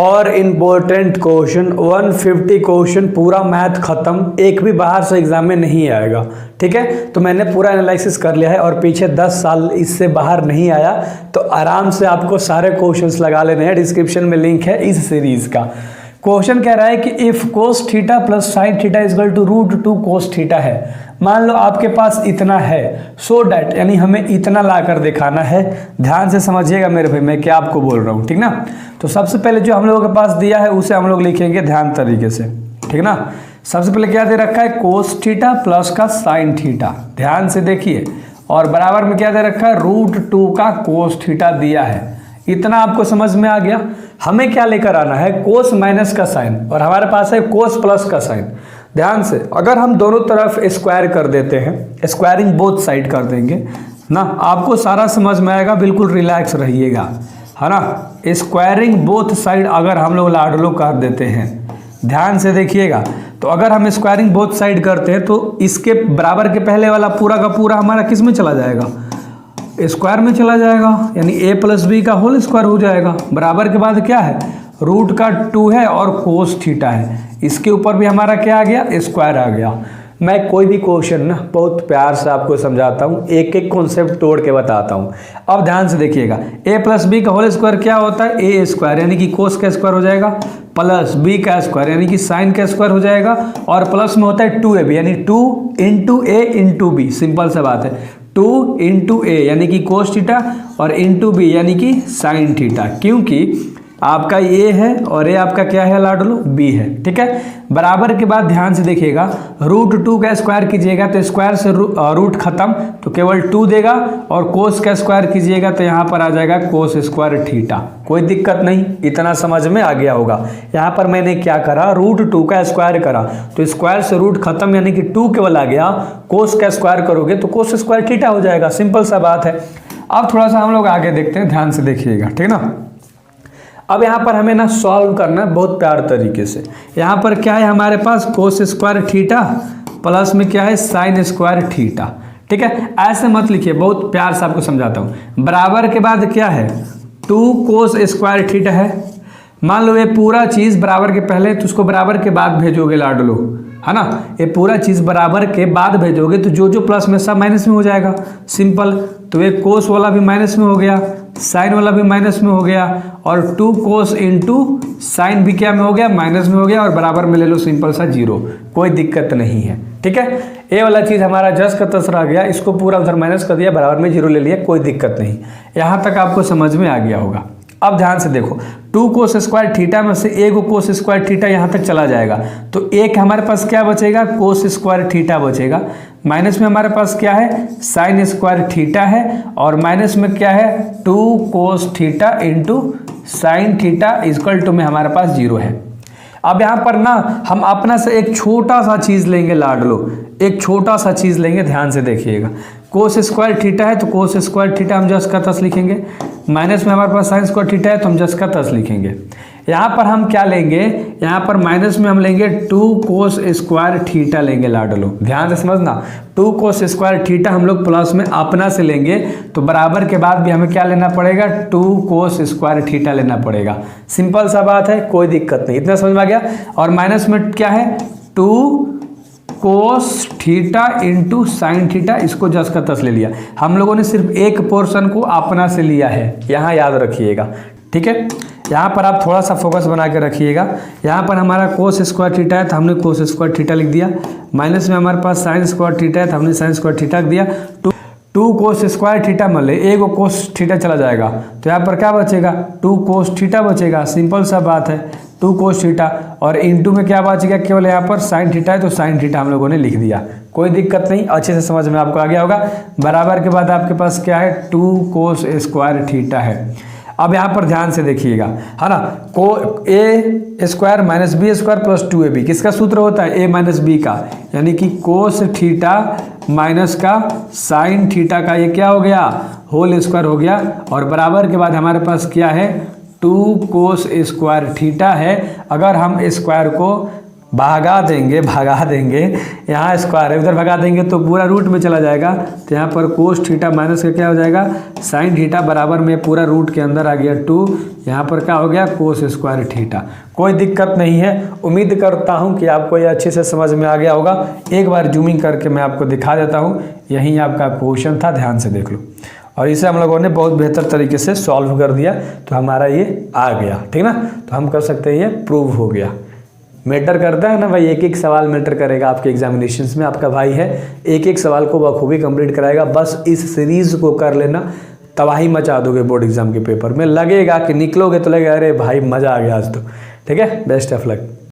और important question 150 question पूरा math खत्म, एक भी बाहर से एग्जाम में नहीं आएगा। ठीक है, तो मैंने पूरा एनालिसिस कर लिया है और पीछे 10 साल इससे बाहर नहीं आया, तो आराम से आपको सारे क्वेश्चंस लगा लेने हैं। डिस्क्रिप्शन में लिंक है इस सीरीज का। क्वेश्चन कह रहा है कि if cos theta plus sine theta is equal to √2 cos theta है। मान लो आपके पास इतना है, सो डैट यानी हमें इतना ला कर दिखाना है। ध्यान से समझिएगा मेरे भाई, मैं क्या आपको बोल रहा हूँ, ठीक ना। तो सबसे पहले जो हम लोगों के पास दिया है उसे हम लोग लिखेंगे ध्यान तरीके से, ठीक ना। सबसे पहले क्या दे रखा है, कोस थीटा प्लस का साइन थीटा, ध्यान से देखिए, और बराबर में क्या दे रखा है, √2 का कोस थीटा दिया है। इतना आपको समझ में आ गया। हमें क्या लेकर आना है, कोस माइनस का साइन, और हमारे पास है कोस प्लस का साइन। ध्यान से, अगर हम दोनों तरफ स्क्वायर कर देते हैं, स्क्वायरिंग बोथ साइड कर देंगे ना, आपको सारा समझ में आएगा, बिल्कुल रिलैक्स रहिएगा, है ना। स्क्वायरिंग बोथ साइड अगर हम लोग लाडलो कर देते हैं, ध्यान से देखिएगा, तो अगर हम स्क्वायरिंग बोथ साइड करते हैं तो इसके बराबर के पहले वाला पूरा का पूरा हमारा किस में चला जाएगा, स्क्वायर में चला जाएगा, यानी a + b का होल स्क्वायर हो जाएगा। बराबर के बाद क्या है, √2 है और कोस थीटा है, इसके ऊपर भी हमारा क्या आ गया, स्क्वायर आ गया। मैं कोई भी क्वेश्चन ना बहुत प्यार से आपको समझाता हूँ, एक एक कॉन्सेप्ट तोड़ के बताता हूँ। अब ध्यान से देखिएगा, a + b का होल स्क्वायर क्या होता है, a स्क्वायर यानी कि कोस का स्क्वायर हो जाएगा, प्लस b का स्क्वायर यानी कि साइन का स्क्वायर हो जाएगा, और प्लस में होता है 2ab यानी 2 × a × b। सिंपल सा बात है, 2 × a यानी कि कोस थीटा और × b यानी कि साइन थीटा, क्योंकि आपका a है और a आपका क्या है लाडलो, b है। ठीक है, बराबर के बाद ध्यान से देखिएगा, √2 का स्क्वायर कीजिएगा तो स्क्वायर से रूट खत्म, तो केवल 2 देगा, और कोस का स्क्वायर कीजिएगा तो यहाँ पर आ जाएगा कोस स्क्वायर थीटा। कोई दिक्कत नहीं, इतना समझ में आ गया होगा। यहाँ पर मैंने क्या करा, √2 का स्क्वायर करा तो स्क्वायर से रूट खत्म यानी कि 2 केवल आ गया, कोस का स्क्वायर करोगे तो कोस स्क्वायर थीटा हो जाएगा। सिंपल सा बात है। अब थोड़ा सा हम लोग आगे देखते हैं, ध्यान से देखिएगा, ठीक ना। अब यहाँ पर हमें ना सॉल्व करना है बहुत प्यार तरीके से। यहाँ पर क्या है हमारे पास, कोस स्क्वायर थीटा प्लस में क्या है, साइन स्क्वायर थीटा। ठीक है, ऐसे मत लिखिए, बहुत प्यार से आपको समझाता हूँ। बराबर के बाद क्या है, 2 कोस स्क्वायर थीटा है। मान लो ये पूरा चीज़ बराबर के पहले, तो उसको बराबर के बाद भेजोगे लाडलो, है ना। ये पूरा चीज़ बराबर के बाद भेजोगे तो जो जो प्लस में सब माइनस में हो जाएगा। सिंपल, तो ये कोस वाला भी माइनस में हो गया, साइन वाला भी माइनस में हो गया, और 2 कोस × साइन भी क्या में हो गया, माइनस में हो गया, और बराबर में ले लो सिंपल सा 0। कोई दिक्कत नहीं है। ठीक है, ये वाला चीज़ हमारा जस का तस रह गया, इसको पूरा उधर माइनस कर दिया, बराबर में 0 ले लिया, कोई दिक्कत नहीं। यहाँ तक आपको समझ में आ गया होगा। अब ध्यान से देखो, 2 कोस स्क्वायर थीटा में से एक कोस स्क्वायर थीटा यहाँ तक चला जाएगा, तो एक हमारे पास क्या बचेगा, कोस स्क्वायर थीटा बचेगा। माइनस में हमारे पास क्या है, साइन स्क्वायर थीटा है, और माइनस में क्या है, 2 cos theta × sine theta equal to में हमारे पास 0 है। अब यहाँ पर ना हम अपना से एक छोटा सा चीज़ लेंगे लाडलो, एक छोटा सा चीज़ लेंगे, ध्यान से देखिएगा। कोस स्क्वायर थीटा है तो कोस स्क्वायर थीटा हम जस का तस लिखेंगे, माइनस में हमारे पास साइन स्क्वायर थीटा है तो हम जस का तस लिखेंगे। यहाँ पर हम क्या लेंगे, यहाँ पर माइनस में हम लेंगे 2 कोस स्क्वायर थीटा लेंगे लाडलो, ध्यान से समझना। 2 कोस स्क्वायर थीटा हम लोग प्लस में अपना से लेंगे, तो बराबर के बाद भी हमें क्या लेना पड़ेगा, 2 कोस स्क्वायर थीटा लेना पड़ेगा। सिंपल सा बात है, कोई दिक्कत नहीं, इतना समझ में आ गया। और माइनस में क्या है, 2 कोस थीटा × साइन थीटा, इसको जस का तस ले लिया। हम लोगों ने सिर्फ एक पोर्शन को अपना से लिया है, यहाँ याद रखिएगा। ठीक है, यहाँ पर आप थोड़ा सा फोकस बना के रखिएगा। यहाँ पर हमारा कोस स्क्वायर थीटा है तो हमने कोस स्क्वायर थीटा लिख दिया, माइनस में हमारे पास साइन स्क्वायर थीटा है तो हमने साइन स्क्वायर थीटा लिख दिया। 2 कोस स्क्वायर थीटा मान ले, एक कोस थीटा चला जाएगा, तो यहाँ पर क्या बचेगा, 2 कोस थीटा बचेगा। सिंपल सा बात है, 2 कोस थीटा, और इंटू में क्या बचेगा, केवल यहाँ पर साइन थीटा है तो साइन थीटा हम लोगों ने लिख दिया। कोई दिक्कत नहीं, अच्छे से समझ में आपको आ गया होगा। बराबर के बाद आपके पास क्या है, 2 कोस स्क्वायर थीटा है। अब यहाँ पर ध्यान से देखिएगा, है ना, a square minus b square plus 2ab, किसका सूत्र होता है, a - b का, यानी कि कोस थीटा माइनस का साइन थीटा का, ये क्या हो गया, होल स्क्वायर हो गया। और बराबर के बाद हमारे पास क्या है, 2 कोस स्क्वायर थीटा है। अगर हम स्क्वायर को भगा देंगे यहाँ स्क्वायर है, उधर भगा देंगे तो पूरा रूट में चला जाएगा। तो यहाँ पर कोस थीटा माइनस का क्या हो जाएगा, साइन थीटा बराबर में पूरा रूट के अंदर आ गया 2, यहाँ पर क्या हो गया कोस स्क्वायर थीटा। कोई दिक्कत नहीं है, उम्मीद करता हूँ कि आपको ये अच्छे से समझ में आ गया होगा। एक बार जूमिंग करके मैं आपको दिखा देता हूँ, यही आपका क्वेश्चन था, ध्यान से देख लो। और इसे हम लोगों ने बहुत बेहतर तरीके से सॉल्व कर दिया, तो हमारा ये आ गया, ठीक ना। तो हम कर सकते हैं ये प्रूव हो गया। मैटर करता है ना भाई, एक एक सवाल मैटर करेगा आपके एग्जामिनेशंस में। आपका भाई है, एक एक सवाल को बखूबी कंप्लीट कराएगा। बस इस सीरीज़ को कर लेना, तबाही मचा दोगे बोर्ड एग्जाम के पेपर में। लगेगा कि निकलोगे तो लगेगा अरे भाई मज़ा आ गया आज तो, ठीक है। Best of luck.